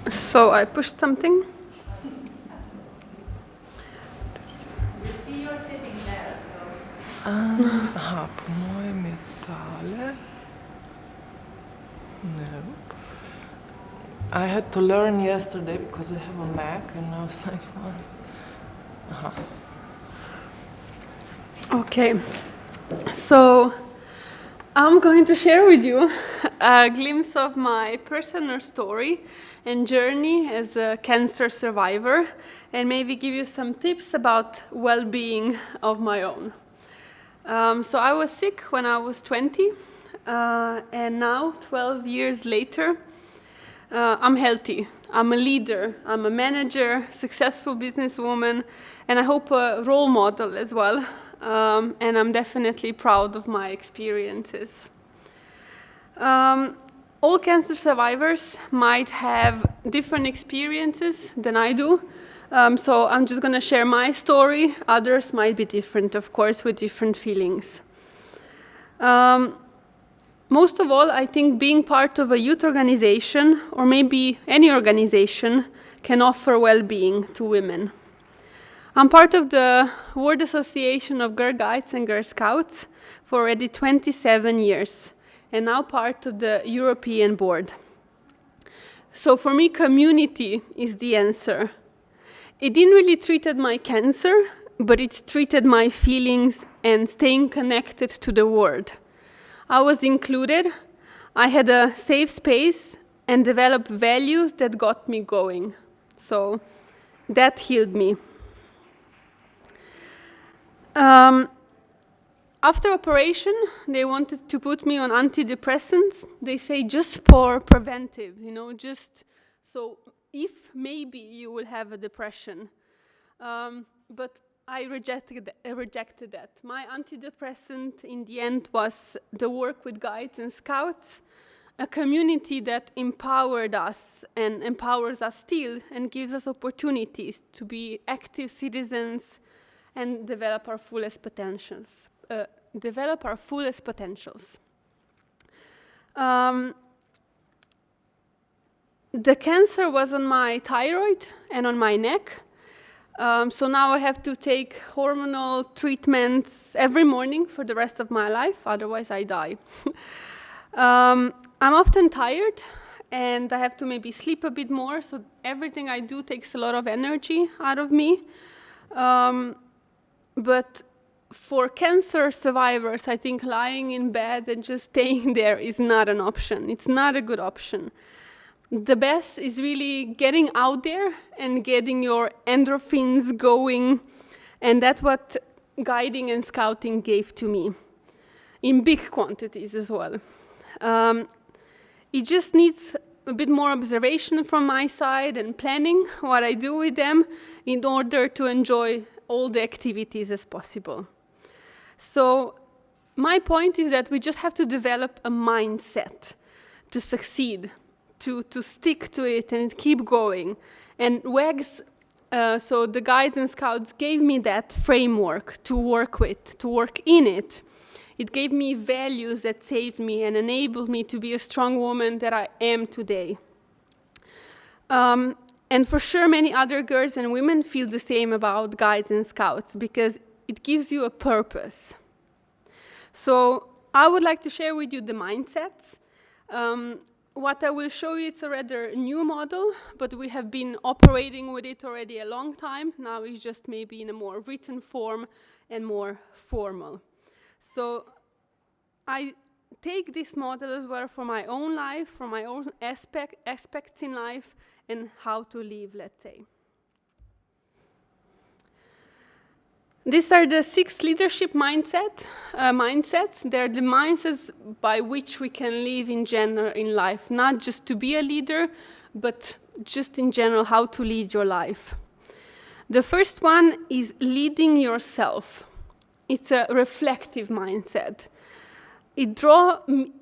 So I pushed something. We see you're sitting there, so. Aha, på moje metale. No. I had to learn yesterday because I have a Mac and I was like, what? Aha. Okay. So I'm going to share with you a glimpse of my personal story and journey as a cancer survivor, and maybe give you some tips about well-being of my own. So I was sick when I was 20, and now, 12 years later, I'm healthy. I'm a leader. I'm a manager, successful businesswoman, and I hope a role model as well. And I'm definitely proud of my experiences. All cancer survivors might have different experiences than I do. So I'm just going to share my story. Others might be different, of course, with different feelings. Most of all, I think being part of a youth organization, or maybe any organization, can offer well-being to women. I'm part of the World Association of Girl Guides and Girl Scouts for already 27 years, and now part of the European board. So for me, community is the answer. It didn't really treat my cancer, but it treated my feelings and staying connected to the world. I was included, I had a safe space, and developed values that got me going. So that healed me. After operation, they wanted to put me on antidepressants. They say just for preventive, just so if maybe you will have a depression. But I rejected that. My antidepressant in the end was the work with guides and scouts, a community that empowered us and empowers us still and gives us opportunities to be active citizens and develop our fullest potentials. The cancer was on my thyroid and on my neck. So now I have to take hormonal treatments every morning for the rest of my life, otherwise I die. I'm often tired and I have to maybe sleep a bit more, so everything I do takes a lot of energy out of me. But for cancer survivors, I think lying in bed and just staying there is not an option. It's not a good option. The best is really getting out there and getting your endorphins going, and that's what guiding and scouting gave to me, in big quantities as well. It just needs a bit more observation from my side and planning what I do with them in order to enjoy all the activities as possible. So my point is that we just have to develop a mindset to succeed, to stick to it and keep going. And WEGS, so the guides and scouts gave me that framework to work with, to work in it. It gave me values that saved me and enabled me to be a strong woman that I am today. And for sure, many other girls and women feel the same about guides and scouts because it gives you a purpose. So I would like to share with you the mindsets. What I will show you is a rather new model, but we have been operating with it already a long time. Now it's just maybe in a more written form and more formal. So I take this model as well for my own life, for my own aspects in life, and how to live, let's say. These are the 6 leadership mindsets. They're the mindsets by which we can live in general in life, not just to be a leader, but just in general how to lead your life. The first one is leading yourself. It's a reflective mindset.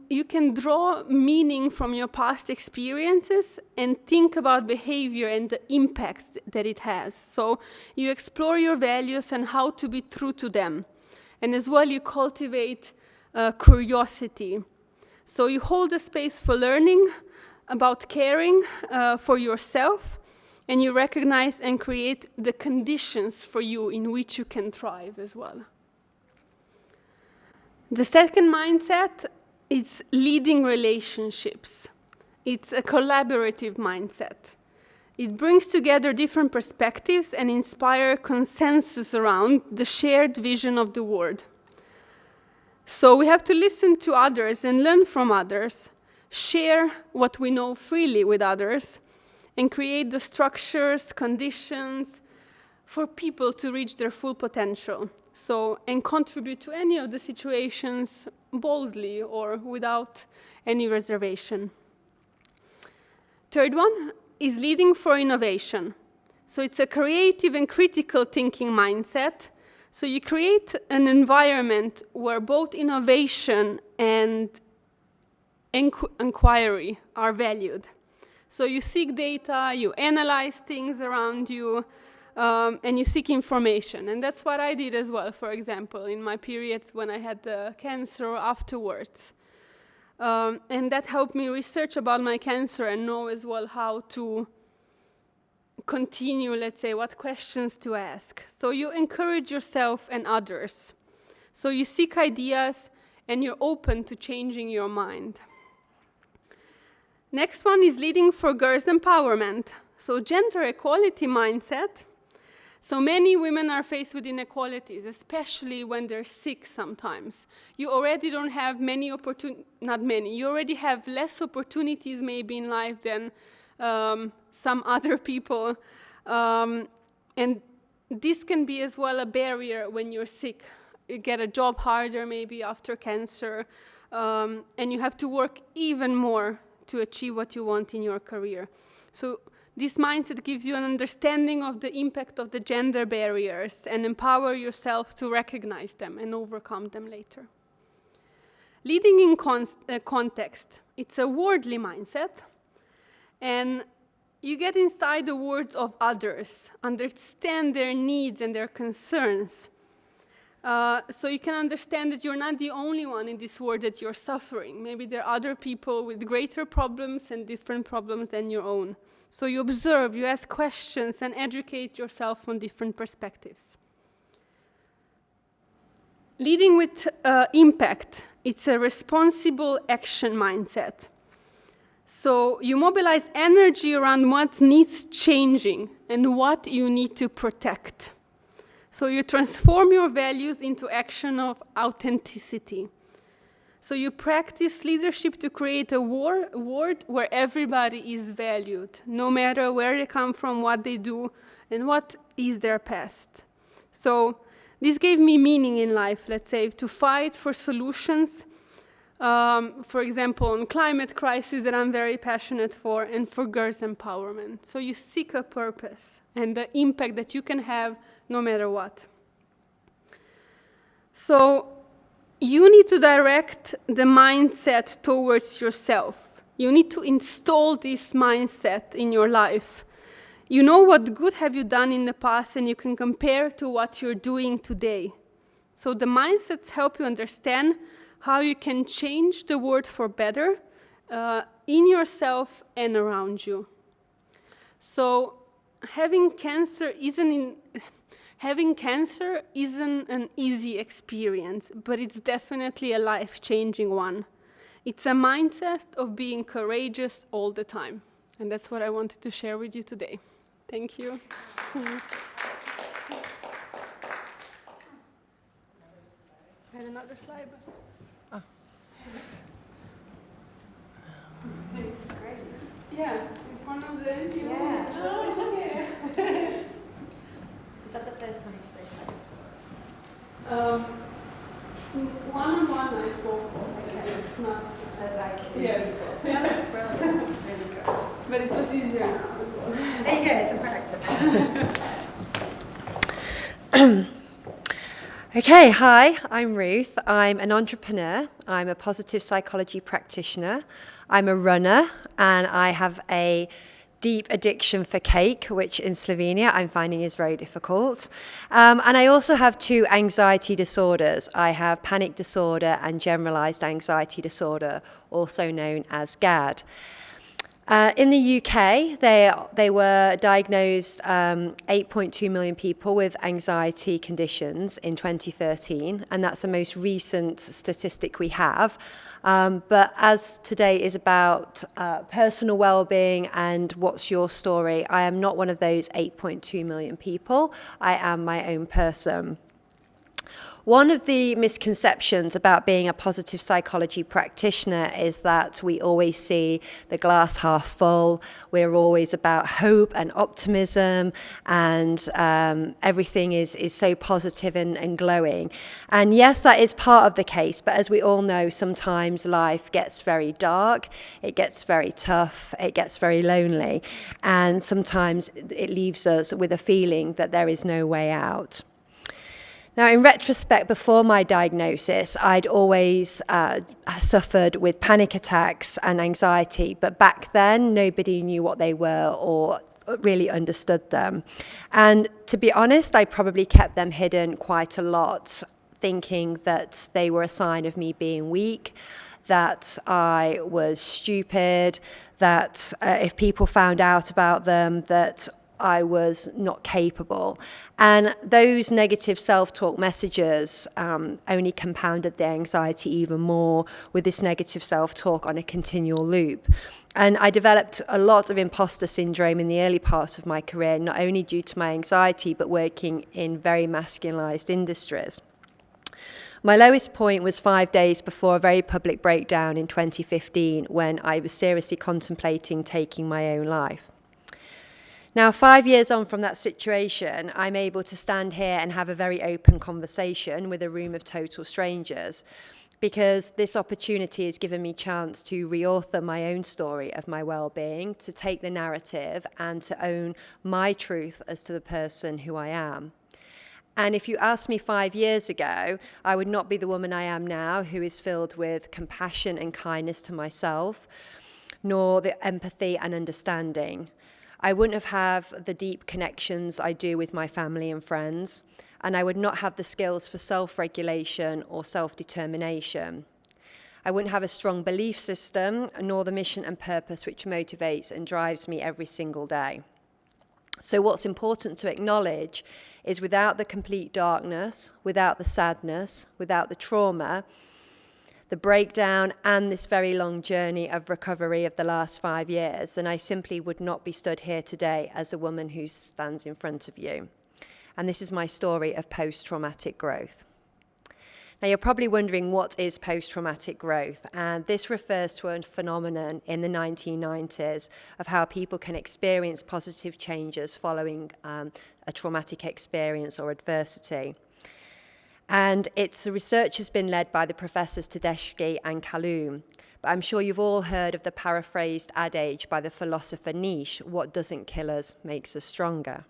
You can draw meaning from your past experiences and think about behavior and the impacts that it has. So you explore your values and how to be true to them. And as well, you cultivate curiosity. So you hold a space for learning, about caring for yourself, and you recognize and create the conditions for you in which you can thrive as well. The second mindset is leading relationships. It's a collaborative mindset. It brings together different perspectives and inspires consensus around the shared vision of the world. So we have to listen to others and learn from others, share what we know freely with others, and create the structures, conditions for people to reach their full potential. So, and contribute to any of the situations boldly or without any reservation. Third one is leading for innovation. So it's a creative and critical thinking mindset. So you create an environment where both innovation and inquiry are valued. So you seek data, you analyze things around you, and you seek information. And that's what I did as well, for example, in my period when I had the cancer afterwards. And that helped me research about my cancer and know as well how to continue, let's say, what questions to ask. So you encourage yourself and others. So you seek ideas and you're open to changing your mind. Next one is leading for girls' empowerment. So gender equality mindset. So many women are faced with inequalities, especially when they're sick sometimes. You already don't have many not many, you already have less opportunities maybe in life than some other people. And this can be as well a barrier when you're sick. You get a job harder maybe after cancer, and you have to work even more to achieve what you want in your career. So this mindset gives you an understanding of the impact of the gender barriers and empower yourself to recognize them and overcome them later. Leading in context. It's a worldly mindset, and you get inside the words of others, understand their needs and their concerns. So you can understand that you're not the only one in this world that you're suffering. Maybe there are other people with greater problems and different problems than your own. So you observe, you ask questions, and educate yourself on different perspectives. Leading with impact, it's a responsible action mindset. So you mobilize energy around what needs changing and what you need to protect. So you transform your values into action of authenticity. So you practice leadership to create a world where everybody is valued, no matter where they come from, what they do, and what is their past. So this gave me meaning in life, let's say, to fight for solutions, for example, on climate crisis that I'm very passionate for, and for girls' empowerment. So you seek a purpose and the impact that you can have no matter what. So you need to direct the mindset towards yourself. You need to install this mindset in your life. You know what good have you done in the past, and you can compare to what you're doing today. So the mindsets help you understand how you can change the world for better in yourself and around you. So having cancer isn't an easy experience, but it's definitely a life-changing one. It's a mindset of being courageous all the time. And that's what I wanted to share with you today. Thank you. Had another slide? Thanks. Great. Yeah, in front of the empty room. Yeah. Oh, okay. Is that the first time you spoke One-on-one I spoke of, Okay. it's not, like yes. That was brilliant. Really good. But it was easier now as well. There you go, it's a practice. Okay, hi, I'm Ruth. I'm an entrepreneur. I'm a positive psychology practitioner. I'm a runner, and I have a deep addiction for cake, which in Slovenia I'm finding is very difficult. And I also have 2 anxiety disorders. I have panic disorder and generalized anxiety disorder, also known as GAD. In the UK, they were diagnosed 8.2 million people with anxiety conditions in 2013, and that's the most recent statistic we have. But as today is about personal well-being and what's your story, I am not one of those 8.2 million people. I am my own person. One of the misconceptions about being a positive psychology practitioner is that we always see the glass half full. We're always about hope and optimism, and everything is so positive and glowing. And yes, that is part of the case, but as we all know, sometimes life gets very dark, it gets very tough, it gets very lonely, and sometimes it leaves us with a feeling that there is no way out. Now, in retrospect, before my diagnosis, I'd always suffered with panic attacks and anxiety, but back then, nobody knew what they were or really understood them. And to be honest, I probably kept them hidden quite a lot, thinking that they were a sign of me being weak, that I was stupid, that if people found out about them, that I was not capable. And those negative self-talk messages only compounded the anxiety even more with this negative self-talk on a continual loop. And I developed a lot of impostor syndrome in the early part of my career, not only due to my anxiety, but working in very masculinized industries. My lowest point was 5 days before a very public breakdown in 2015 when I was seriously contemplating taking my own life. Now, 5 years on from that situation, I'm able to stand here and have a very open conversation with a room of total strangers, because this opportunity has given me a chance to reauthor my own story of my well-being, to take the narrative and to own my truth as to the person who I am. And if you asked me 5 years ago, I would not be the woman I am now, who is filled with compassion and kindness to myself, nor the empathy and understanding. I wouldn't have the deep connections I do with my family and friends, and I would not have the skills for self-regulation or self-determination. I wouldn't have a strong belief system, nor the mission and purpose which motivates and drives me every single day. So what's important to acknowledge is without the complete darkness, without the sadness, without the trauma, the breakdown and this very long journey of recovery of the last 5 years, then I simply would not be stood here today as a woman who stands in front of you. And this is my story of post-traumatic growth. Now, you're probably wondering, what is post-traumatic growth? And this refers to a phenomenon in the 1990s of how people can experience positive changes following a traumatic experience or adversity. And the research has been led by the professors Tedeschi and Kaloum. But I'm sure you've all heard of the paraphrased adage by the philosopher Nietzsche, what doesn't kill us makes us stronger.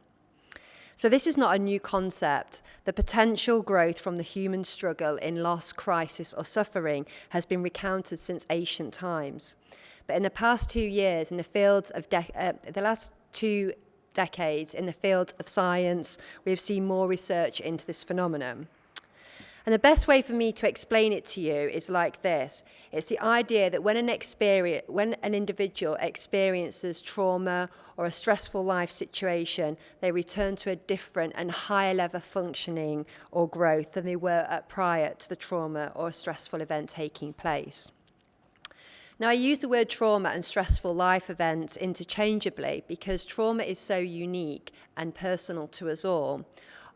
So this is not a new concept. The potential growth from the human struggle in loss, crisis, or suffering has been recounted since ancient times. But in the past 2 years, in the fields of the last 2 decades, in the field of science, we have seen more research into this phenomenon. And the best way for me to explain it to you is like this. It's the idea that when an individual experiences trauma or a stressful life situation, they return to a different and higher level of functioning or growth than they were prior to the trauma or stressful event taking place. Now, I use the word trauma and stressful life events interchangeably because trauma is so unique and personal to us all.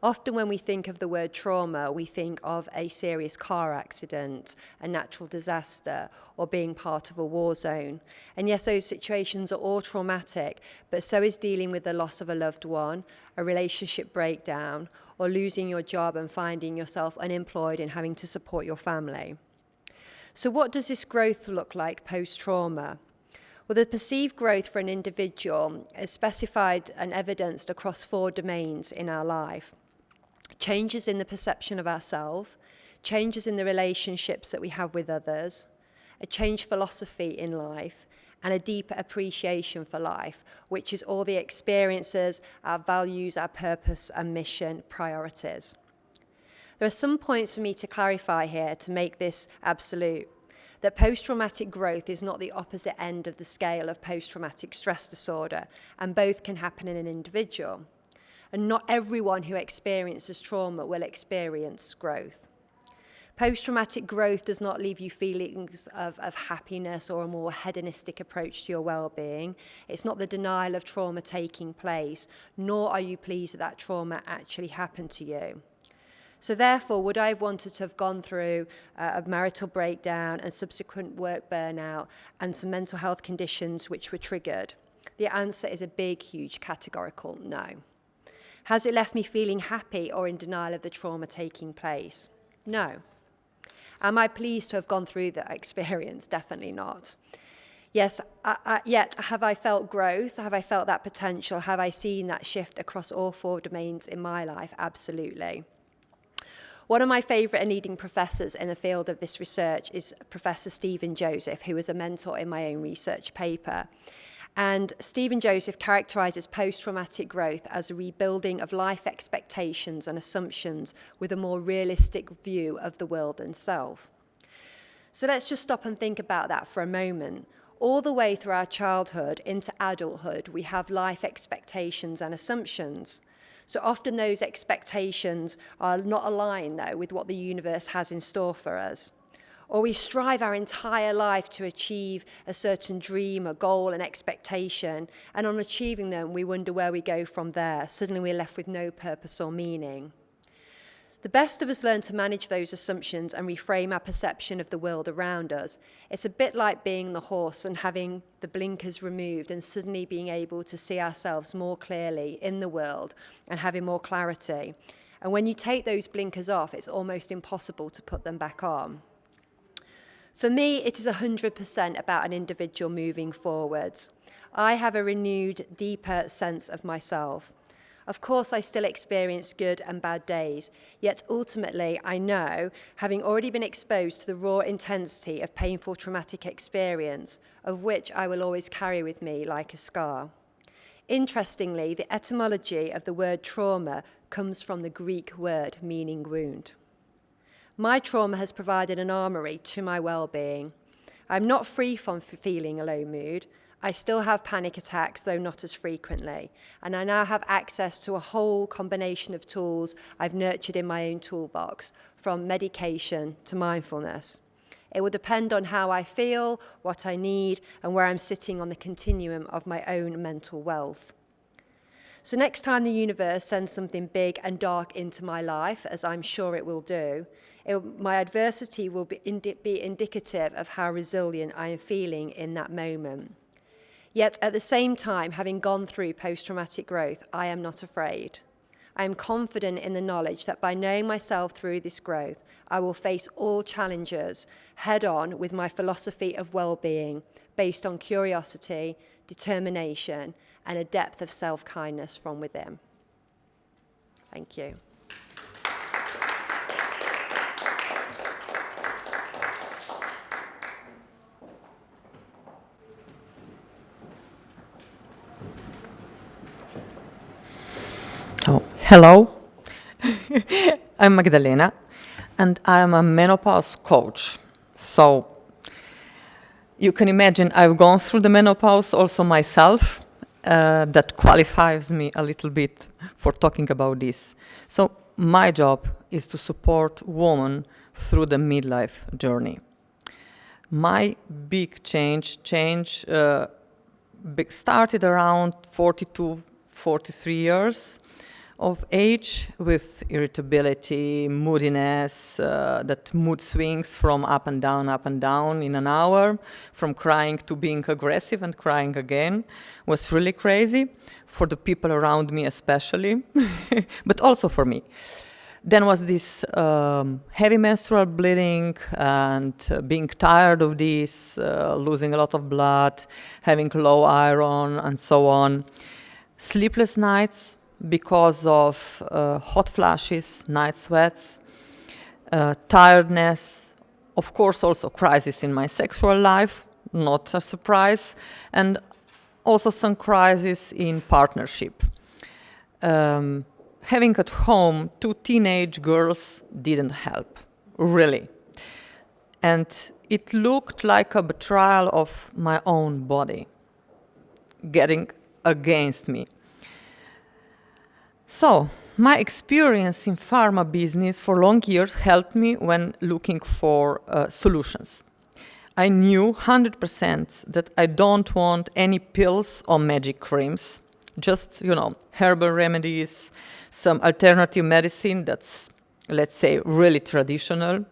Often when we think of the word trauma, we think of a serious car accident, a natural disaster, or being part of a war zone. And yes, those situations are all traumatic, but so is dealing with the loss of a loved one, a relationship breakdown, or losing your job and finding yourself unemployed and having to support your family. So what does this growth look like post-trauma? Well, the perceived growth for an individual is specified and evidenced across 4 domains in our life. Changes in the perception of ourselves, changes in the relationships that we have with others, a changed philosophy in life, and a deeper appreciation for life, which is all the experiences, our values, our purpose and mission, priorities. There are some points for me to clarify here to make this absolute. that post-traumatic growth is not the opposite end of the scale of post-traumatic stress disorder, and both can happen in an individual. And not everyone who experiences trauma will experience growth. Post-traumatic growth does not leave you feelings of happiness or a more hedonistic approach to your well-being. It's not the denial of trauma taking place, nor are you pleased that that trauma actually happened to you. So therefore, would I have wanted to have gone through a marital breakdown and subsequent work burnout and some mental health conditions which were triggered? The answer is a big, huge categorical no. Has it left me feeling happy or in denial of the trauma taking place? No. Am I pleased to have gone through that experience? Definitely not. Yes, yet have I felt growth? Have I felt that potential? Have I seen that shift across all 4 domains in my life? Absolutely. One of my favourite and leading professors in the field of this research is Professor Stephen Joseph, who was a mentor in my own research paper. And Stephen Joseph characterises post-traumatic growth as a rebuilding of life expectations and assumptions with a more realistic view of the world and self. So let's just stop and think about that for a moment. All the way through our childhood into adulthood, we have life expectations and assumptions. So often those expectations are not aligned, though, with what the universe has in store for us. Or we strive our entire life to achieve a certain dream, a goal, an expectation, and on achieving them, we wonder where we go from there. Suddenly we're left with no purpose or meaning. The best of us learn to manage those assumptions and reframe our perception of the world around us. It's a bit like being the horse and having the blinkers removed and suddenly being able to see ourselves more clearly in the world and having more clarity. And when you take those blinkers off, it's almost impossible to put them back on. For me, it is 100% about an individual moving forwards. I have a renewed, deeper sense of myself. Of course, I still experience good and bad days, yet ultimately I know, having already been exposed to the raw intensity of painful traumatic experience, of which I will always carry with me like a scar. Interestingly, the etymology of the word trauma comes from the Greek word meaning wound. My trauma has provided an armory to my well-being. I'm not free from feeling a low mood. I still have panic attacks, though not as frequently. And I now have access to a whole combination of tools I've nurtured in my own toolbox, from medication to mindfulness. It will depend on how I feel, what I need, and where I'm sitting on the continuum of my own mental wealth. So next time the universe sends something big and dark into my life, as I'm sure it will do, my adversity will be indicative of how resilient I am feeling in that moment. Yet at the same time, having gone through post-traumatic growth, I am not afraid. I am confident in the knowledge that by knowing myself through this growth, I will face all challenges head-on with my philosophy of well-being, based on curiosity, determination, and a depth of self-kindness from within. Thank you. Oh, hello, I'm Magdalena, and I'm a menopause coach. So you can imagine I've gone through the menopause also myself. That qualifies me a little bit for talking about this. So my job is to support women through the midlife journey. My big change started around 42, 43 years of age, with irritability, moodiness, that mood swings from up and down in an hour, from crying to being aggressive and crying again, was really crazy for the people around me especially, but also for me. Then was this heavy menstrual bleeding and being tired of this, losing a lot of blood, having low iron and so on. Sleepless nights, because of hot flashes, night sweats, tiredness, of course also crisis in my sexual life, not a surprise, and also some crisis in partnership. Having at home 2 teenage girls didn't help, really. And it looked like a betrayal of my own body, getting against me. So, my experience in pharma business for long years helped me when looking for solutions. I knew 100% that I don't want any pills or magic creams, just, herbal remedies, some alternative medicine that's, let's say, really traditional.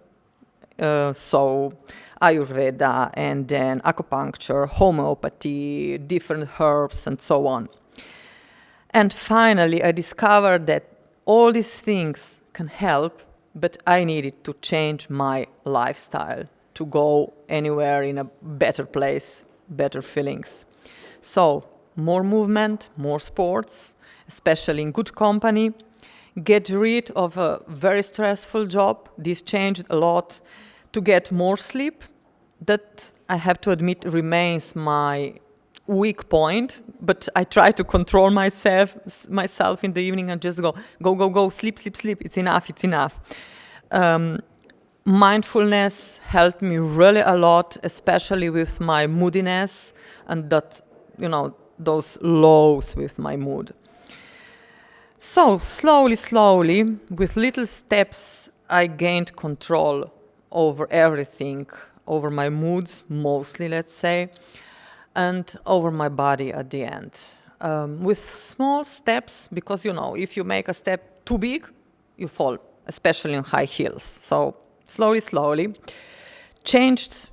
So Ayurveda, and then acupuncture, homeopathy, different herbs, and so on. And finally, I discovered that all these things can help, but I needed to change my lifestyle to go anywhere in a better place, better feelings. So, more movement, more sports, especially in good company. Get rid of a very stressful job. This changed a lot. To get more sleep. That, I have to admit, remains my weak point, but I try to control myself in the evening and just go, sleep, it's enough. Mindfulness helped me really a lot, especially with my moodiness and that, those lows with my mood. So slowly, with little steps, I gained control over everything, over my moods mostly, let's say, and over my body at the end. With small steps, because, if you make a step too big, you fall, especially in high heels. So slowly, changed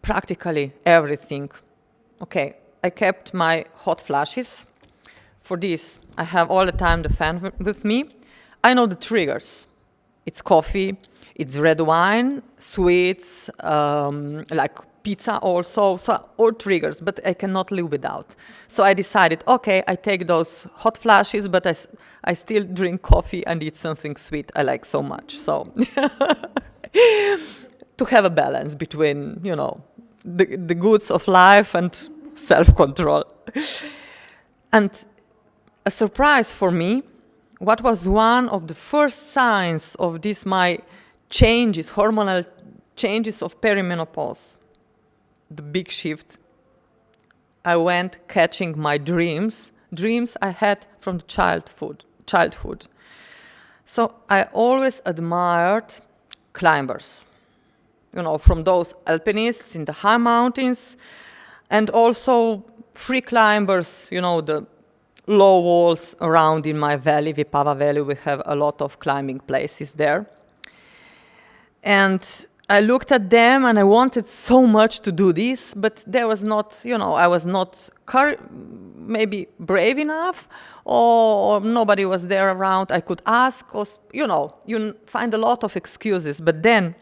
practically everything. Okay, I kept my hot flashes. For this, I have all the time the fan with me. I know the triggers. It's coffee, it's red wine, sweets, like pizza also, so all triggers, but I cannot live without. So I decided, okay, I take those hot flashes, but I still drink coffee and eat something sweet I like so much. So to have a balance between, the goods of life and self-control. And a surprise for me, what was one of the first signs of this my changes, hormonal changes of perimenopause, the big shift. I went catching my dreams I had from childhood. So I always admired climbers, from those alpinists in the high mountains, and also free climbers, the low walls around in my valley, Vipava Valley. We have a lot of climbing places there. And I looked at them and I wanted so much to do this, but there was not, I was not maybe brave enough, or nobody was there around I could ask, or, you find a lot of excuses. But then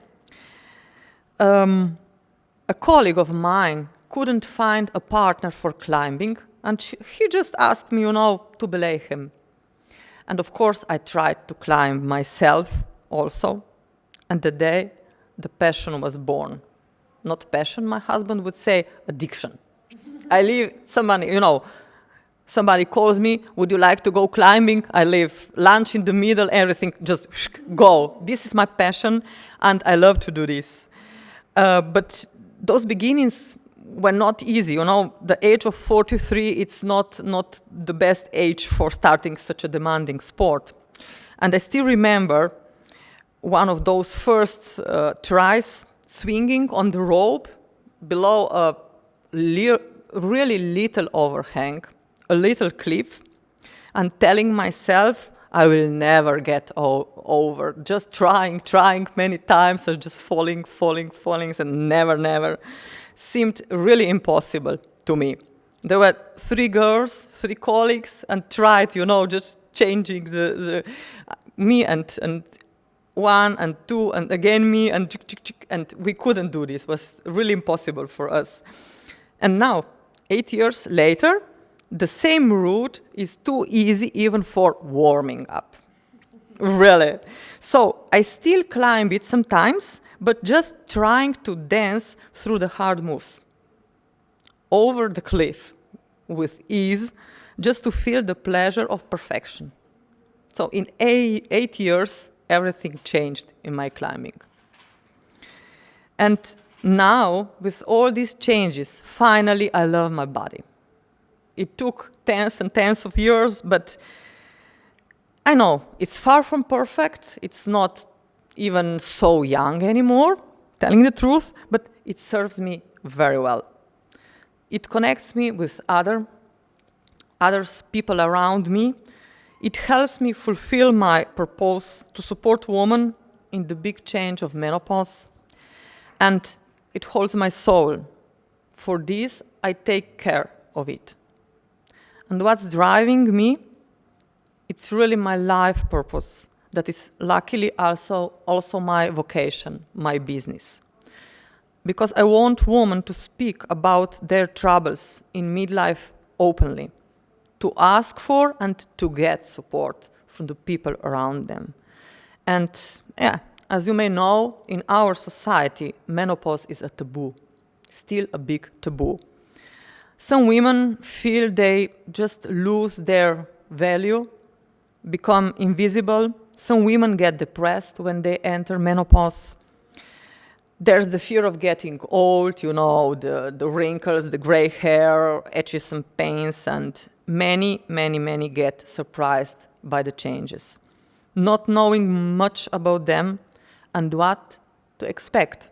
a colleague of mine couldn't find a partner for climbing, and he just asked me, to belay him. And of course, I tried to climb myself also. And the day the passion was born. Not passion, my husband would say addiction. I leave somebody calls me, would you like to go climbing? I leave lunch in the middle, everything, just go. This is my passion, and I love to do this. But those beginnings were not easy. The age of 43, it's not the best age for starting such a demanding sport. And I still remember one of those first tries, swinging on the rope below a really little overhang, a little cliff, and telling myself I will never get over. Just trying many times, and just falling, and never. Seemed really impossible to me. There were 3 girls, 3 colleagues, and tried, just changing the me and 1 and 2 and again me and we couldn't do this. It was really impossible for us. And now, 8 years later, the same route is too easy even for warming up. Really. So I still climb it sometimes, but just trying to dance through the hard moves. Over the cliff with ease, just to feel the pleasure of perfection. So in 8 years, everything changed in my climbing. And now, with all these changes, finally I love my body. It took tens and tens of years, but I know it's far from perfect. It's not even so young anymore, telling the truth, but it serves me very well. It connects me with others, people around me. It helps me fulfill my purpose to support women in the big change of menopause. And it holds my soul. For this, I take care of it. And what's driving me? It's really my life purpose. That is luckily also my vocation, my business. Because I want women to speak about their troubles in midlife openly, to ask for and to get support from the people around them. And as you may know, in our society, menopause is a taboo, still a big taboo. Some women feel they just lose their value, become invisible. Some women get depressed when they enter menopause. There's the fear of getting old, the wrinkles, the gray hair, itches and pains, and many get surprised by the changes, not knowing much about them and what to expect.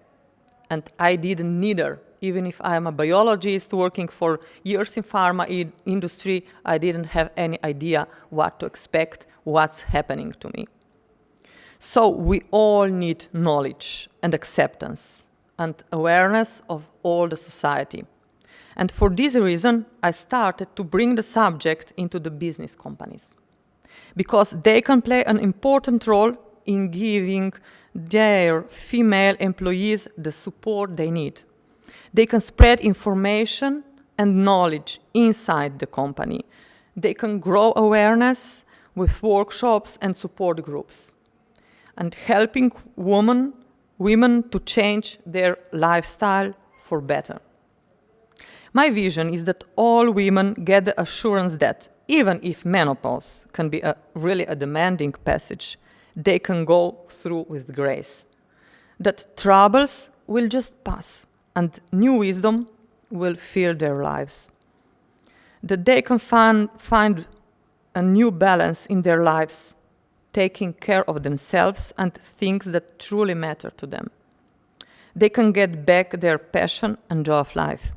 And I didn't neither. Even if I'm a biologist working for years in pharma industry, I didn't have any idea what to expect, what's happening to me. So we all need knowledge and acceptance and awareness of all the society. And for this reason, I started to bring the subject into the business companies, because they can play an important role in giving their female employees the support they need. They can spread information and knowledge inside the company. They can grow awareness with workshops and support groups, and helping women to change their lifestyle for better. My vision is that all women get the assurance that even if menopause can be really a demanding passage, they can go through with grace. That troubles will just pass and new wisdom will fill their lives. That they can find a new balance in their lives, taking care of themselves and things that truly matter to them. They can get back their passion and joy of life,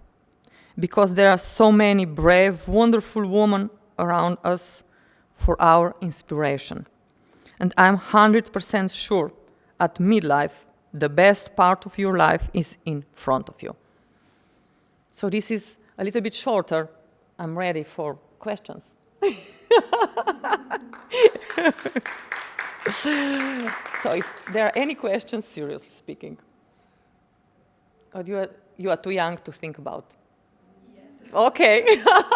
because there are so many brave, wonderful women around us for our inspiration. And I'm 100% sure at midlife, the best part of your life is in front of you. So this is a little bit shorter. I'm ready for questions. So if there are any questions, seriously speaking. Or you are too young to think about? Yes. Okay. So I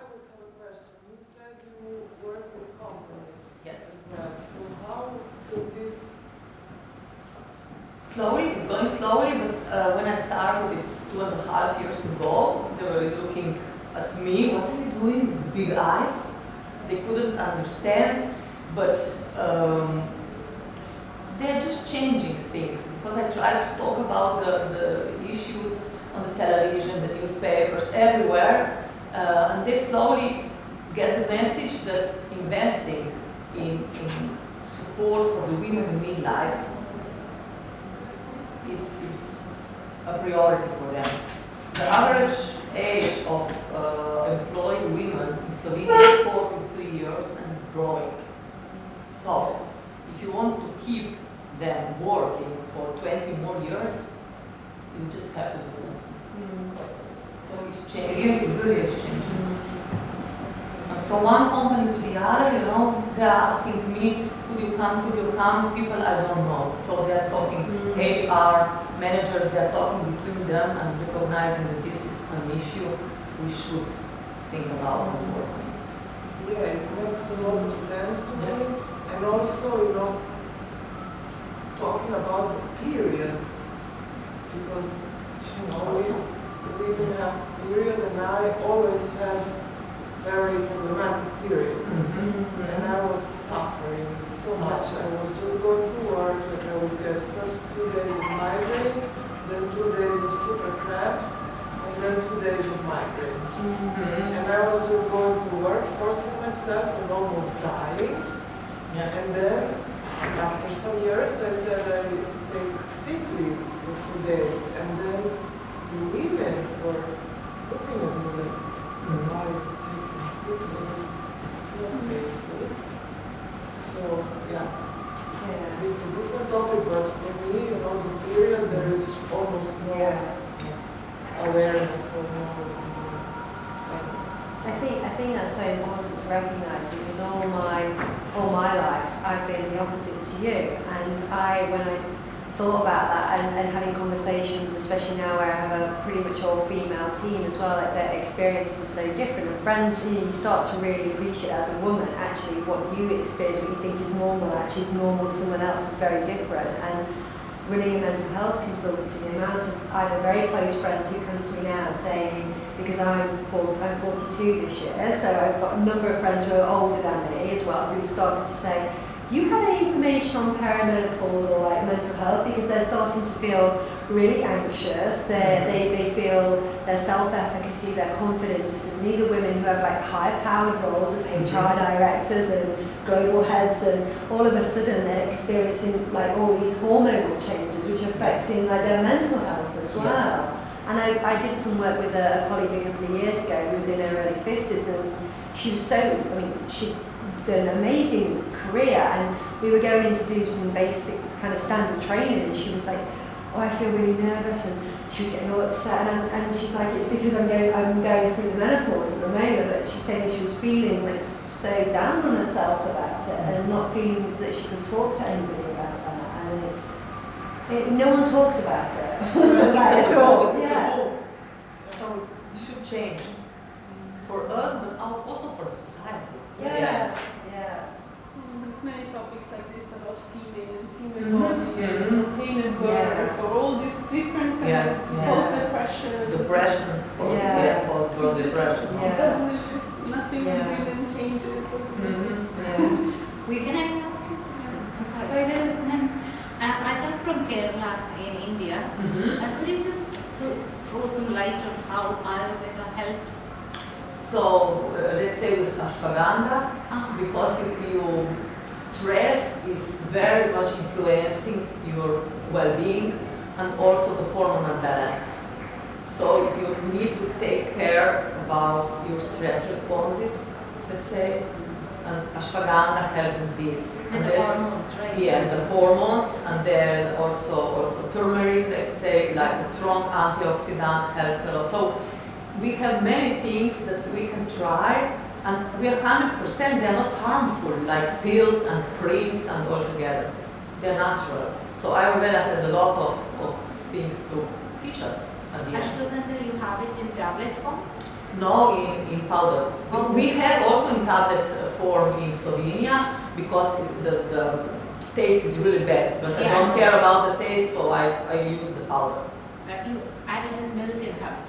would have a question. You said you work with companies as well. So how does this... Slowly, it's going slowly, but when I started, it's 2.5 years ago, they were looking at me, what are you doing with big eyes? They couldn't understand, but they're just changing things, because I tried to talk about the issues on the television, the newspapers, everywhere, and they slowly get the message that investing in support for the women in midlife, it's a priority for them. The average age of employed women in Slovenia is 43 years and is growing. So, if you want to keep them working for 20 more years, you just have to do something. So it's changing, it really is changing. And from one company to the other, they're asking me, could you come? People I don't know. So they're talking, HR managers, they're talking between them and recognizing that this is an issue we should think about and work on. Yeah, it makes a lot of sense to me. And also, talking about the period, because, we even have period, and I always have very problematic periods. And I was suffering so much. I was just going to work, like I would get first 2 days of migraine, then 2 days of super cramps, and then 2 days of migraine. And I was just going to work, forcing myself and almost dying. And then, after some years, I said I take sick leave for 2 days. And then the women were looking at me like, why are you taking sick leave? It's not painful. So, yeah. It's a different topic, but for me, the period, there is almost no awareness or no. I think that's so important to recognise, because all my life I've been the opposite to you, and when I thought about that and having conversations, especially now where I have a pretty mature female team as well, like their experiences are so different, and friends, you start to really appreciate as a woman actually what you experience, what you think is normal actually is normal to someone else is very different. And running a mental health consultancy, the amount of either very close friends who come to me now saying, because I'm 42 this year, so I've got a number of friends who are older than me as well, who've started to say, you have any information on perimenopause or like mental health, because they're starting to feel really anxious, they feel their self-efficacy, their confidence, and these are women who have like high-powered roles as HR directors and global heads, and all of a sudden they're experiencing like all these hormonal changes which are affecting like their mental health as well. And I did some work with a colleague a couple of years ago who was in her early 50s, and she was she'd done an amazing career, and we were going in to do some basic kind of standard training, and she was like, oh, I feel really nervous, and she was getting all upset, and she's like, it's because I'm going through the menopause at the moment, but she's saying she was feeling like so down on herself about it, and not feeling that she could talk to anybody about that, and no one talks about it. It's at all. a Yeah. taboo. So it should change for us, but also for the society. Yeah. There's many topics like this about female body, pain at birth, or all these different kind of post-depression. Depression, post-birth depression. Nothing really changes. Can I ask you a question? I'm sorry. I come from Kerala in India. And could you just throw some light on how Ayurveda helped? So let's say with ashwagandha, because you stress is very much influencing your well-being and also the hormonal balance. So you need to take care about your stress responses, let's say, and ashwagandha helps in this. And the hormones, right? Yeah, the hormones, and then also turmeric, let's say, like a strong antioxidant helps a lot. So we have many things that we can try, and we are 100%, they are not harmful, like pills and creams and all together. They are natural. So Ayurveda has a lot of things to teach us at the end. Ashwagandha, you have it in tablet form? No, in powder. We have also in tablet form in Slovenia, because the taste is really bad, but I don't care about the taste, so I use the powder. You add it in milk and have it?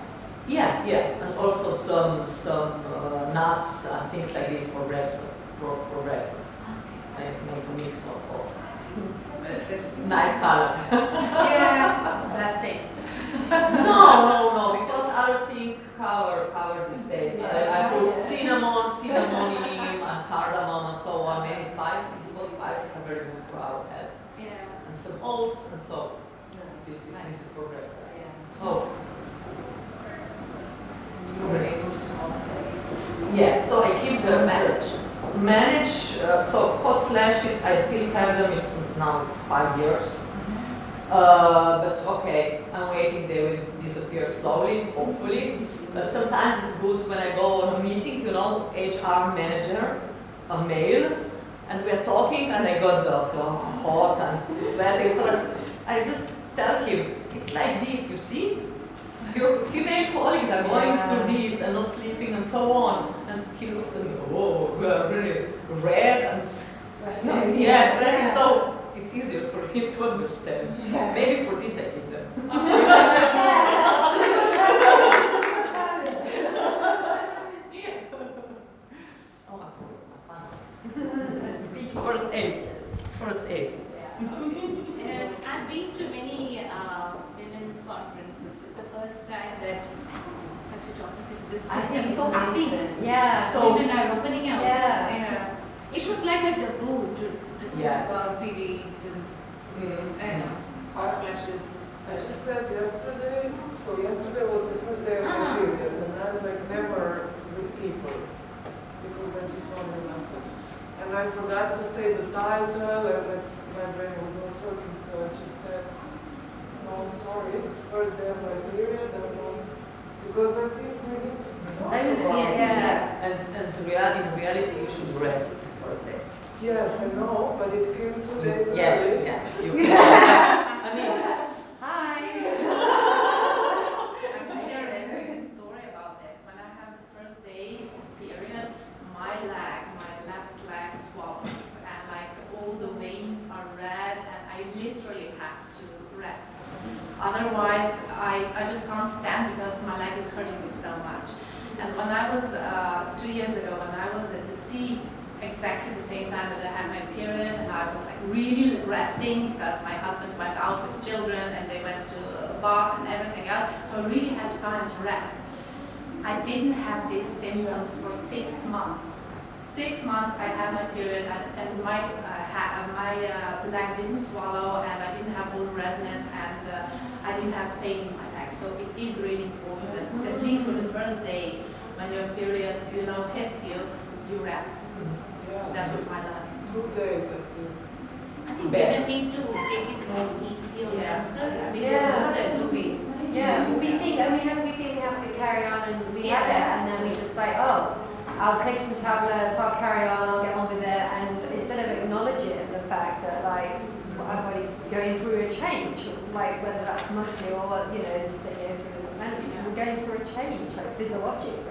Yeah, and also some nuts and things like this for breakfast. For breakfast. I make a mix of nice color. That's taste. No, because other things cover this taste. I put cinnamon, and cardamom and so on, many spices, because spices are very good for our health. And some oats, and so this is for breakfast. So You were able to solve this? yeah, so I keep the Manage. so hot flashes, I still have them, now it's 5 years. But okay, I'm waiting, they will disappear slowly, hopefully. But sometimes it's good when I go on a meeting, HR manager, a male, and we're talking, and I got so hot and sweaty. So I just tell him, it's like this, you see? Your female colleagues are going through this and not sleeping and so on. And he looks at me, oh, we are really red and sweaty. So it's easier for him to understand. Maybe for this I keep them. to talk because this I think I'm it's so happy. amazing. Yeah. So women are opening up. Yeah. It was like a taboo to discuss Yeah. about periods and hot flashes. I just said yesterday, so yesterday was the first day of my period, and I'm like never with people, because I just wanted myself. And I forgot to say the title, and like my brain was not working, so I just said, no, sorry, it's the first day of my period, because I think we need to talk about it. Yeah. And in reality, you should rest the first day. Yes, I know, but it came 2 days early. Yeah. I mean, Hi. I can share an interesting story about this. When I had the first day of period, my left leg swells, and like all the veins are red, and I literally have to rest. Otherwise, I just can't stand because my leg is hurting me so much. And when I was 2 years ago, when I was at the sea, exactly the same time that I had my period, and I was like really resting because my husband went out with children and they went to a bath and everything else, so I really had time to rest. I didn't have these symptoms for 6 months. 6 months I had my period, and my leg didn't swallow, and I didn't have all redness, and I didn't have pain in my leg. So it is really important that at least for the first day when your period hits you, you rest. Yeah. That was my life. 2 days, I think. I think women need to take it more easy on themselves. We Yeah. don't know that, do we? Yeah, we think we have to carry on, and we have it, and then we just like, oh, I'll take some tablets, I'll carry on, I'll get on with it, and instead of acknowledging the fact that like our body's going through a change, like whether that's monthly or as you say, we're going through a change, like physiologically.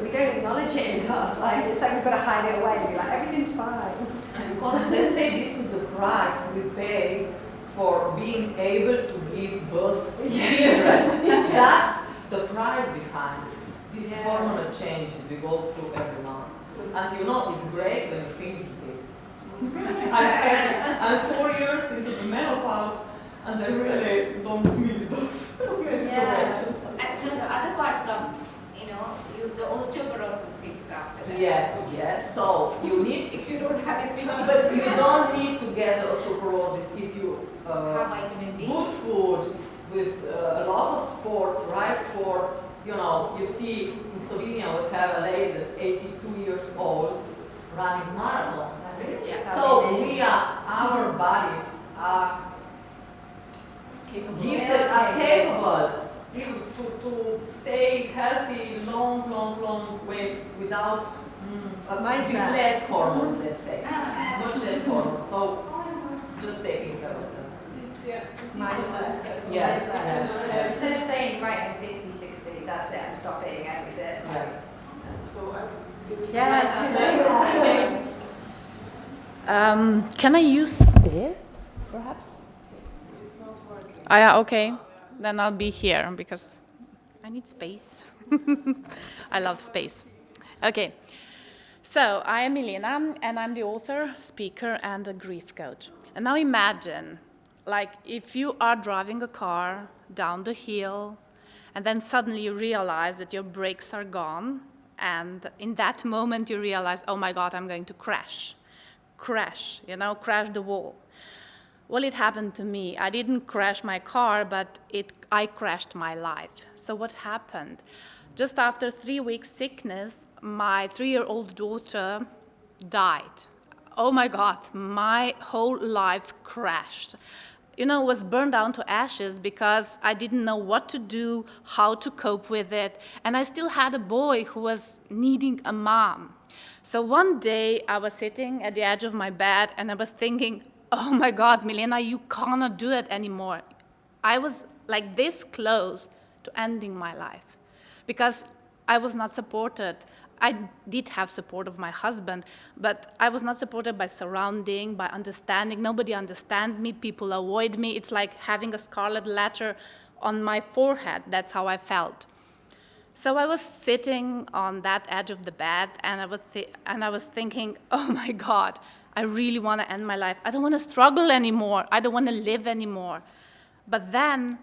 We don't acknowledge it enough. Like it's like we've got to hide it away and be like everything's fine. because let's say this is the price we pay for being able to give birth to children. That's the price behind these hormonal changes we go through every month. And it's great when you finish this. I'm 4 years into the menopause, and I really don't miss those menstruations. And the other part comes, the osteoporosis kicks after that. Yes. So you need, If you don't have it, but you don't need to get osteoporosis if you have vitamin D. good food with a lot of sports, right sports. You see in Slovenia we have a lady that's 82 years old running marathons. Yeah. So our bodies are gifted, are capable to stay healthy long way without with less hormones, let's say. Much less hormones. So just taking care of them. Mindset. Yes. Instead of saying, right, I'm 50, 60, that's it, I'm stopping everything. So I Yes. Can I use this, perhaps? it's not working. Yeah, okay. Then I'll be here because I need space. I love space. Okay. So I am Milena, and I'm the author, speaker, and a grief coach. And now imagine, like, if you are driving a car down the hill, and then suddenly you realize that your brakes are gone, and in that moment you realize, oh my God, I'm going to crash, crash the wall. Well, it happened to me. I didn't crash my car, but I crashed my life. So what happened? Just after 3 weeks sickness, my 3-year-old daughter died. Oh my God, my whole life crashed. Was burned down to ashes because I didn't know what to do, how to cope with it. And I still had a boy who was needing a mom. So one day I was sitting at the edge of my bed and I was thinking, oh my God, Milena, you cannot do it anymore. I was like this close to ending my life because I was not supported. I did have support of my husband, but I was not supported by surrounding, by understanding. Nobody understands me. People avoid me. It's like having a scarlet letter on my forehead. That's how I felt. So I was sitting on that edge of the bed, and I was thinking, oh my God, I really want to end my life. I don't want to struggle anymore. I don't want to live anymore. But then,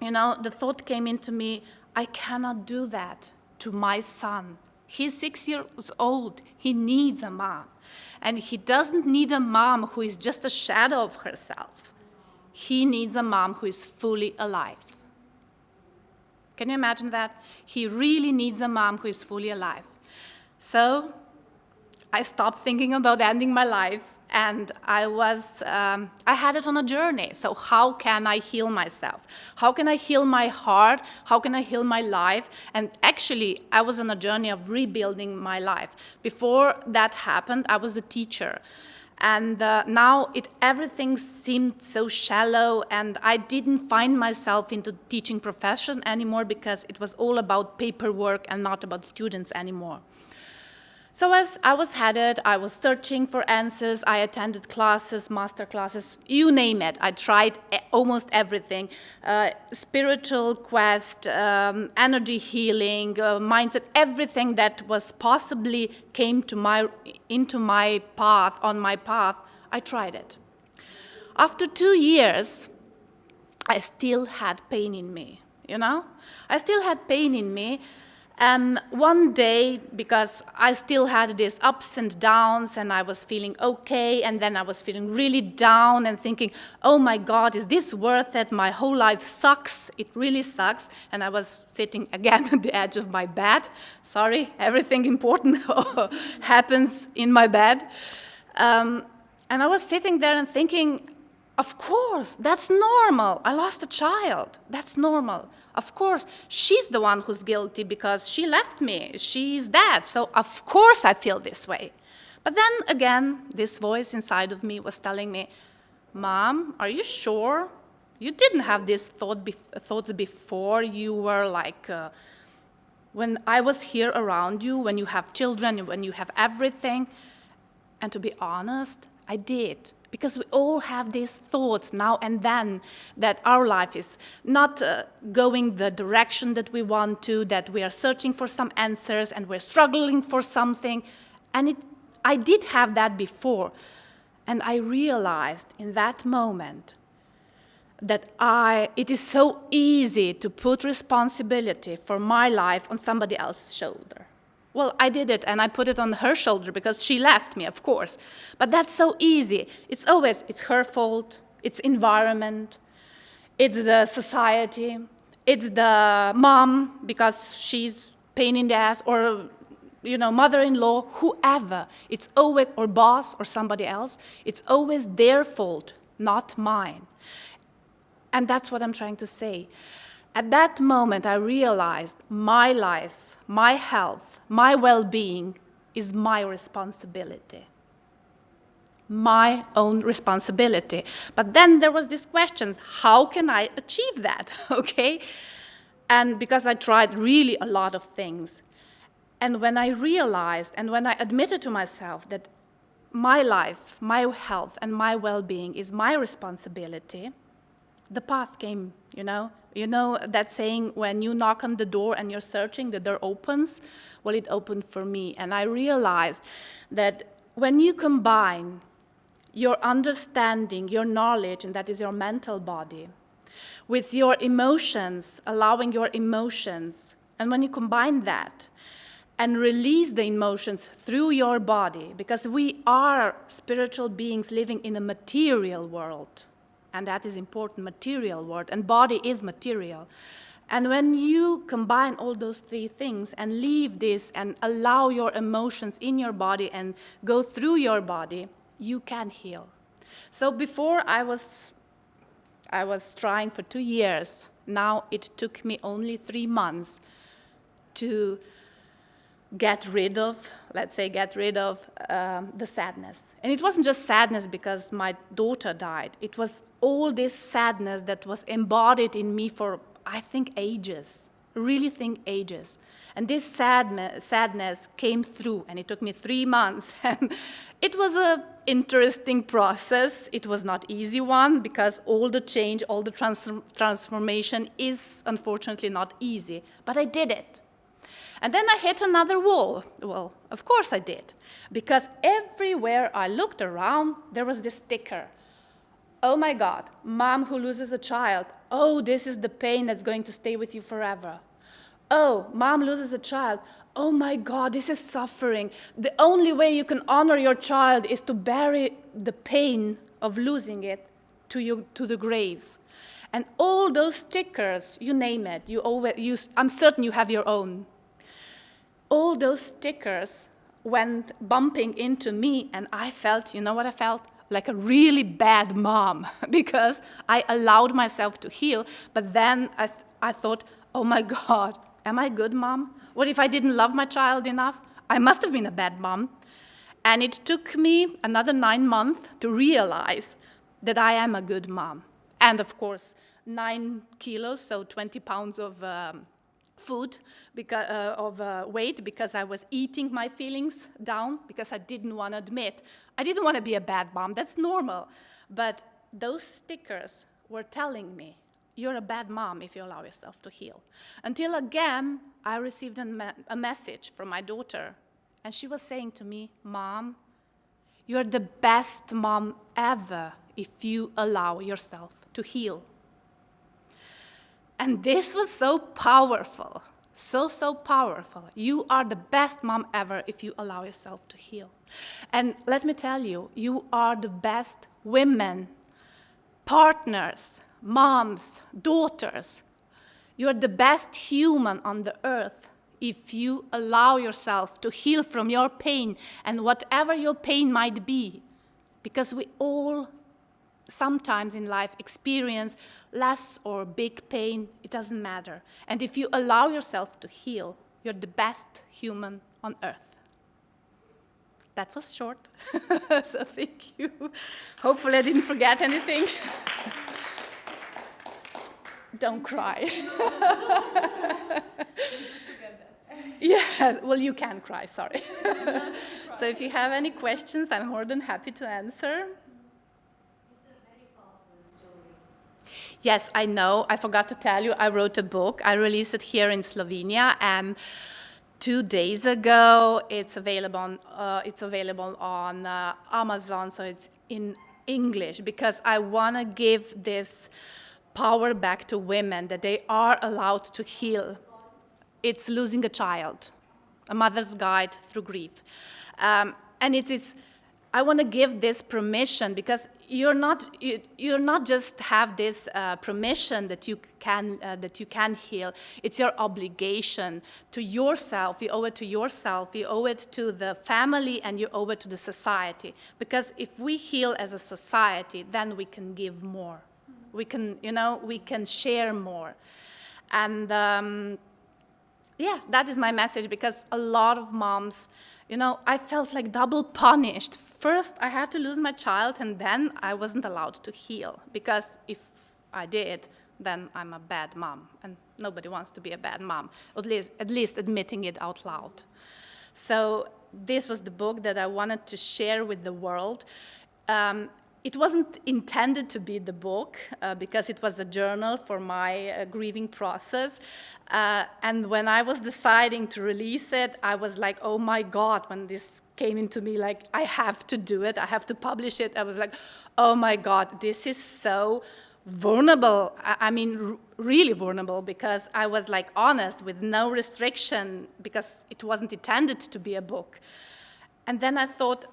the thought came into me, I cannot do that to my son. He's 6 years old. He needs a mom. And he doesn't need a mom who is just a shadow of herself. He needs a mom who is fully alive. Can you imagine that? He really needs a mom who is fully alive. So I stopped thinking about ending my life, and I had it on a journey. So how can I heal myself? How can I heal my heart? How can I heal my life? And actually, I was on a journey of rebuilding my life. Before that happened, I was a teacher. And now everything seemed so shallow, and I didn't find myself in the teaching profession anymore because it was all about paperwork and not about students anymore. So as I was headed, I was searching for answers. I attended classes, master classes, you name it. I tried almost everything. Spiritual quest, energy healing, mindset, everything that was possibly came to into my path, on my path, I tried it. After 2 years, I still had pain in me, you know? I still had pain in me. One day, because I still had these ups and downs, and I was feeling okay, and then I was feeling really down and thinking, oh my God, is this worth it? My whole life sucks. It really sucks. And I was sitting again at the edge of my bed. Sorry, everything important happens in my bed. And I was sitting there and thinking, of course, that's normal. I lost a child. That's normal. Of course, she's the one who's guilty because she left me. She's dead. So of course I feel this way. But then again, this voice inside of me was telling me, Mom, are you sure? You didn't have these thoughts before. You were like, when I was here around you, when you have children, when you have everything. And to be honest, I did. Because we all have these thoughts now and then that our life is not going the direction that we want to, that we are searching for some answers and we're struggling for something. And I did have that before. And I realized in that moment that it is so easy to put responsibility for my life on somebody else's shoulder. Well, I did it, and I put it on her shoulder because she left me, of course. But that's so easy. It's her fault, it's environment, it's the society, it's the mom because she's pain in the ass, or mother-in-law, whoever. It's always, or boss, or somebody else. It's always their fault, not mine. And that's what I'm trying to say. At that moment, I realized my life, my health, my well-being is my responsibility. My own responsibility. But then there was this question, how can I achieve that, okay? And because I tried really a lot of things. And when I realized, and when I admitted to myself that my life, my health, and my well-being is my responsibility, the path came, You know that saying, when you knock on the door and you're searching, the door opens? Well, it opened for me. And I realized that when you combine your understanding, your knowledge, and that is your mental body, with your emotions, allowing your emotions, and when you combine that and release the emotions through your body, because we are spiritual beings living in a material world, and that is important, material world, and body is material. And when you combine all those three things and leave this and allow your emotions in your body and go through your body, you can heal. So before I was trying for 2 years. Now it took me only 3 months to get rid of the sadness. And it wasn't just sadness because my daughter died. It was all this sadness that was embodied in me for, I think, ages. Really think ages. And this sadness came through, and it took me 3 months. And it was an interesting process. It was not easy one because all the change, all the transformation is unfortunately not easy. But I did it. And then I hit another wall. Well, of course I did. Because everywhere I looked around, there was this sticker. Oh my God, mom who loses a child. Oh, this is the pain that's going to stay with you forever. Oh, mom loses a child. Oh my God, this is suffering. The only way you can honor your child is to bury the pain of losing it to the grave. And all those stickers, you name it, I'm certain you have your own. All those stickers went bumping into me, and I felt, you know what I felt? Like a really bad mom, because I allowed myself to heal, but then I thought, oh my God, am I a good mom? What if I didn't love my child enough? I must have been a bad mom. And it took me another 9 months to realize that I am a good mom. And of course, 9 kilos, so 20 pounds of food, weight, because I was eating my feelings down, because I didn't want to admit. I didn't want to be a bad mom, that's normal. But those stickers were telling me, you're a bad mom if you allow yourself to heal. Until again, I received a message from my daughter, and she was saying to me, Mom, you're the best mom ever if you allow yourself to heal. And this was so powerful, so powerful. You are the best mom ever if you allow yourself to heal. And let me tell you, you are the best women, partners, moms, daughters. You're the best human on the earth if you allow yourself to heal from your pain, and whatever your pain might be, because we all sometimes in life experience less or big pain, it doesn't matter. And if you allow yourself to heal, you're the best human on earth. That was short, so thank you. Hopefully I didn't forget anything. Don't cry. Yeah, well, you can cry, sorry. So if you have any questions, I'm more than happy to answer. Yes, I know. I forgot to tell you, I wrote a book. I released it here in Slovenia, and 2 days ago, it's available on Amazon, so it's in English, because I want to give this power back to women, that they are allowed to heal. It's Losing a Child, a mother's guide through grief. And it is, I want to give this permission, because you're not just have this permission that you can heal. It's your obligation to yourself. You owe it to yourself. You owe it to the family, and you owe it to the society. Because if we heal as a society, then we can give more. We can share more. And yes, that is my message, because a lot of moms, I felt like double punished. First, I had to lose my child, and then I wasn't allowed to heal, because if I did, then I'm a bad mom, and nobody wants to be a bad mom, at least admitting it out loud. So this was the book that I wanted to share with the world. It wasn't intended to be the book, because it was a journal for my grieving process. And when I was deciding to release it, I was like, oh my God, when this came into me, like, I have to do it, I have to publish it. I was like, oh my God, this is so vulnerable. I mean, really vulnerable, because I was like honest with no restriction, because it wasn't intended to be a book. And then I thought,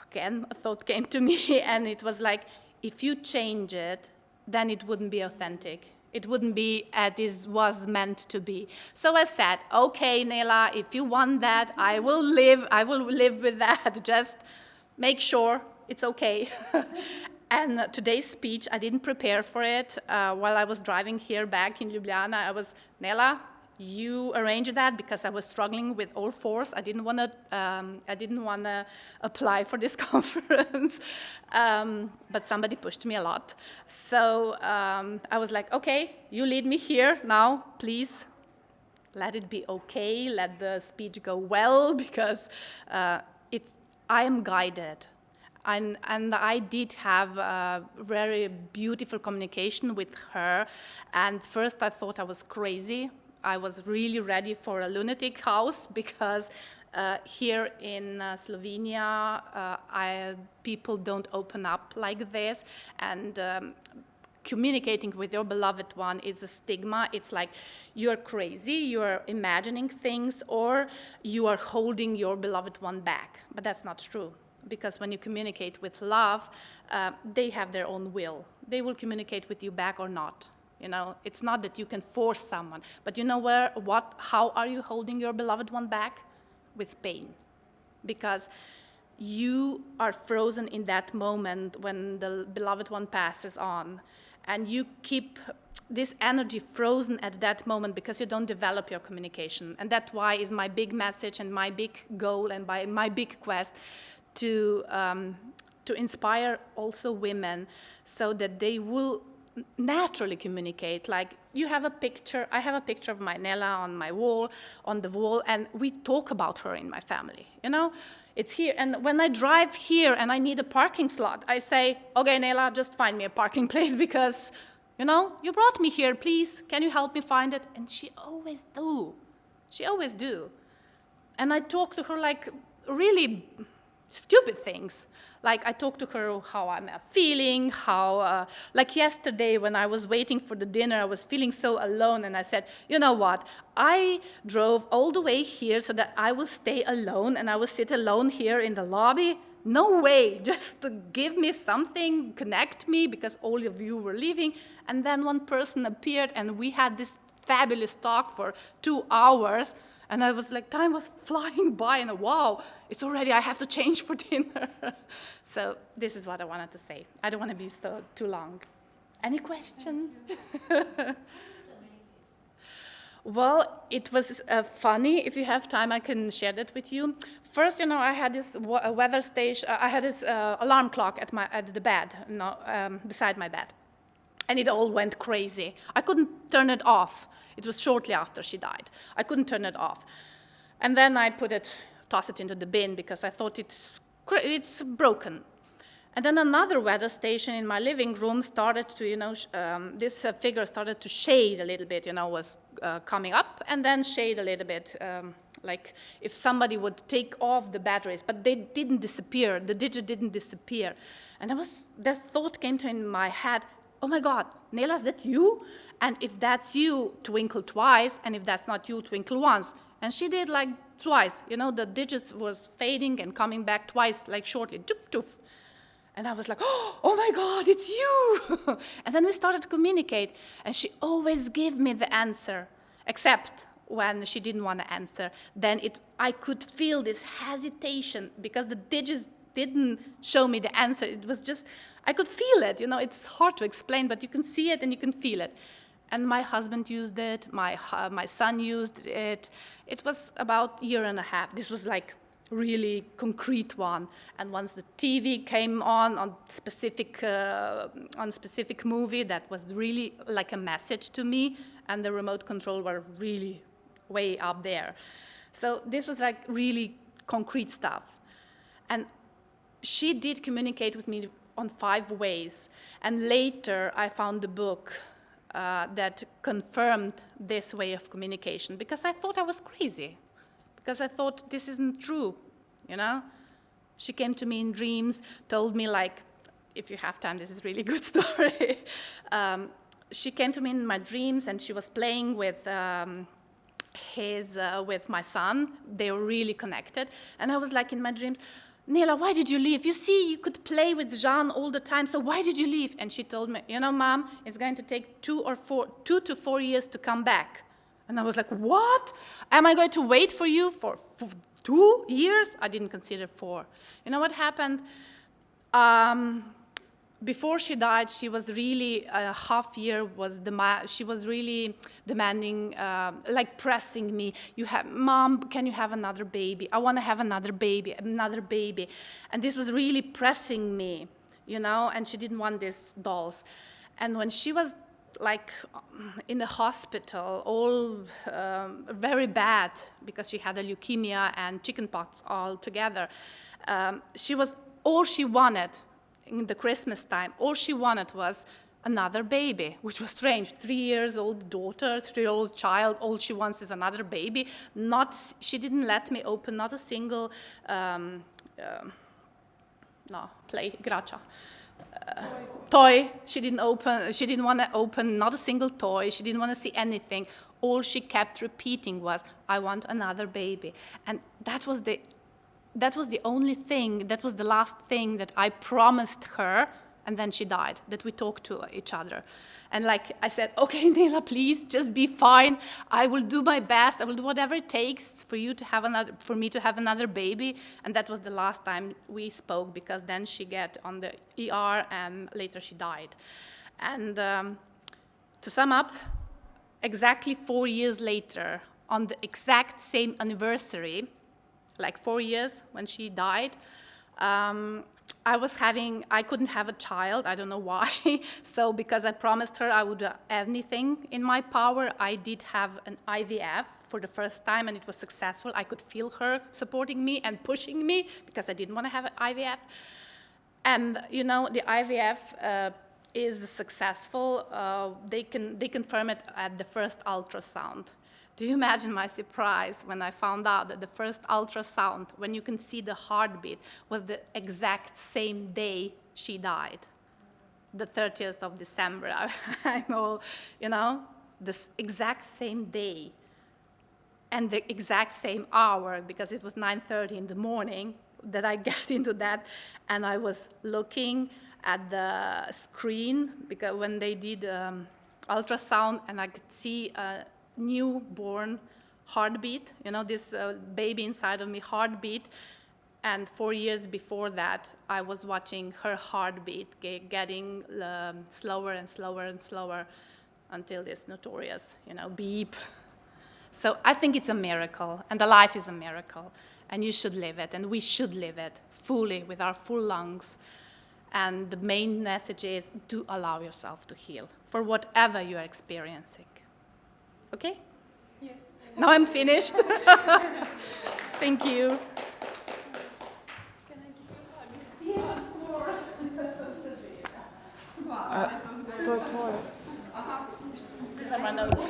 again, a thought came to me, and it was like, if you change it, then it wouldn't be authentic. It wouldn't be as it was meant to be. So I said, okay, Nela, if you want that, I will live with that. Just make sure it's okay. And today's speech, I didn't prepare for it. While I was driving here back in Ljubljana, I was, Nela, you arranged that, because I was struggling with all fours. I didn't want to apply for this conference, but somebody pushed me a lot. So I was like, okay, you lead me here now, please. Let it be okay. Let the speech go well, because I am guided. And I did have a very beautiful communication with her. And first I thought I was crazy. I was really ready for a lunatic house, because here in Slovenia, people don't open up like this. And communicating with your beloved one is a stigma. It's like you're crazy, you're imagining things, or you are holding your beloved one back. But that's not true, because when you communicate with love, they have their own will. They will communicate with you back or not. You know, it's not that you can force someone, but you know how are you holding your beloved one back? With pain. Because you are frozen in that moment when the beloved one passes on, and you keep this energy frozen at that moment because you don't develop your communication. And that's why is my big message and my big goal and my big quest to inspire also women so that they will naturally communicate. Like, you have a picture, I have a picture of my Nela on the wall, and we talk about her in my family, you know? It's here, and when I drive here and I need a parking slot, I say, okay, Nela, just find me a parking place because, you know, you brought me here, please, can you help me find it? And she always do. She always do. And I talk to her like really stupid things. Like, I talked to her how I'm feeling, how, like yesterday when I was waiting for the dinner, I was feeling so alone, and I said, you know what, I drove all the way here so that I will stay alone, and I will sit alone here in the lobby. No way, just to give me something, connect me, because all of you were leaving. And then one person appeared, and we had this fabulous talk for 2 hours. And I was like, time was flying by, and wow, it's already, I have to change for dinner. So this is what I wanted to say. I don't want to be too long. Any questions? Well, it was funny. If you have time, I can share that with you. First, you know, I had this weather station, I had this alarm clock at the bed, beside my bed. And it all went crazy. I couldn't turn it off. It was shortly after she died. I couldn't turn it off. And then I tossed it into the bin because I thought it's broken. And then another weather station in my living room started to, you know, this figure started to shade a little bit, you know, was coming up and then shade a little bit, like if somebody would take off the batteries, but they didn't disappear. The digit didn't disappear. And this thought came to in my head, oh my God, Nela, is that you? And if that's you, twinkle twice, and if that's not you, twinkle once. And she did like twice, you know, the digits was fading and coming back twice, like shortly, doof, doof. And I was like, oh my God, it's you. And then we started to communicate, and she always gave me the answer, except when she didn't want to answer. Then I could feel this hesitation because the digits didn't show me the answer. It was just, I could feel it, you know, it's hard to explain, but you can see it and you can feel it. And my husband used it, my son used it. It was about a year and a half. This was like really concrete one. And once the TV came on specific movie, that was really like a message to me, and the remote control were really way up there. So this was like really concrete stuff. And she did communicate with me on 5 ways. And later I found the book that confirmed this way of communication, because I thought I was crazy, because I thought this isn't true, you know? She came to me in dreams, told me, like, if you have time, this is a really good story. She came to me in my dreams, and she was playing with with my son. They were really connected. And I was like in my dreams, Nela, why did you leave? You see, you could play with Jean all the time, so why did you leave? And she told me, you know, Mom, it's going to take 2 to 4 years to come back. And I was like, what? Am I going to wait for you for 2 years? I didn't consider 4. You know what happened? Before she died, she was really, half year she was really demanding, like pressing me. Mom, can you have another baby? I want to have another baby. And this was really pressing me, you know, and she didn't want these dolls. And when she was like in the hospital, all very bad, because she had a leukemia and chickenpox all together, all she wanted in the Christmas time, all she wanted was another baby, which was strange. 3 years old daughter, 3-year-old child, all she wants is another baby. She didn't let me open not a single igrača. toy. She didn't want to open not a single toy. She didn't want to see anything. All she kept repeating was, I want another baby. And that was the only thing, that was the last thing that I promised her, and then she died, that we talked to each other. And like I said, okay, Nela, please just be fine. I will do my best. I will do whatever it takes for me to have another baby. And that was the last time we spoke, because then she got on the ER and later she died. And to sum up, exactly 4 years later, on the exact same anniversary, like 4 years when she died, I couldn't have a child, I don't know why. So because I promised her I would do anything in my power, I did have an IVF for the first time, and it was successful. I could feel her supporting me and pushing me because I didn't want to have an IVF. And you know, the IVF is successful. They confirm it at the first ultrasound. Do you imagine my surprise when I found out that the first ultrasound, when you can see the heartbeat, was the exact same day she died, the 30th of December. I'm all, you know, this exact same day and the exact same hour, because it was 9:30 in the morning that I got into that, and I was looking at the screen because when they did ultrasound, and I could see newborn heartbeat, you know, this baby inside of me heartbeat. And 4 years before that, I was watching her heartbeat getting slower and slower and slower until this notorious, you know, beep. So I think it's a miracle, and the life is a miracle, and you should live it, and we should live it fully with our full lungs. And the main message is, do allow yourself to heal for whatever you are experiencing. Okay? Yes. Now I'm finished. Thank you. Can I give you a hug? Yes, of course. Wow, this was good. Toy. These are my notes.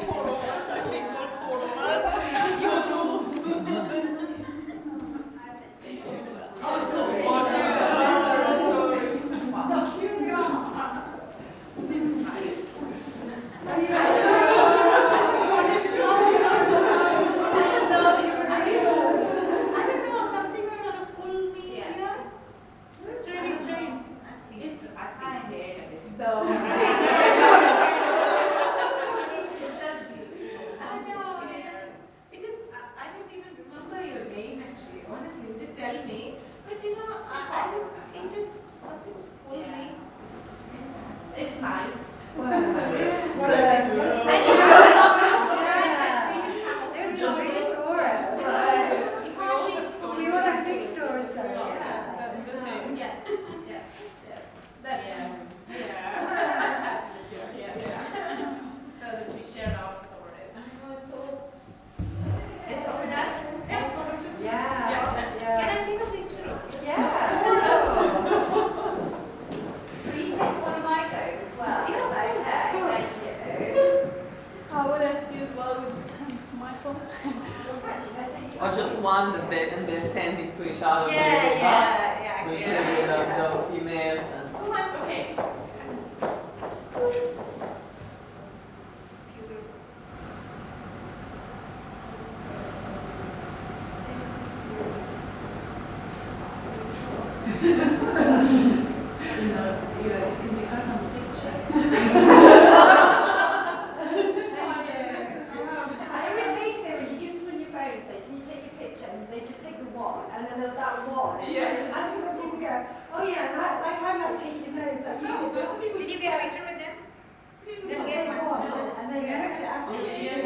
It's nice. There's a big story. We all have big stories though. Yes. So that we share our stories. It's over there. Yeah. Can I take a picture of it? Yeah. Will you take one of my coat as well? Yes, Okay, thank you. How would I feel well with my phone? Or just one that and then send it to each other. Yeah. With the emails and. Okay. It can be heard on the picture. I always hate it when you give someone your phone and say, can you take a picture? And they just take the one, and then that one. Yeah. I think when people go, oh yeah, like I'm like taking notes. Like you did. Some people Did you just get a go, picture with them? just take one, and then you look at it afterwards.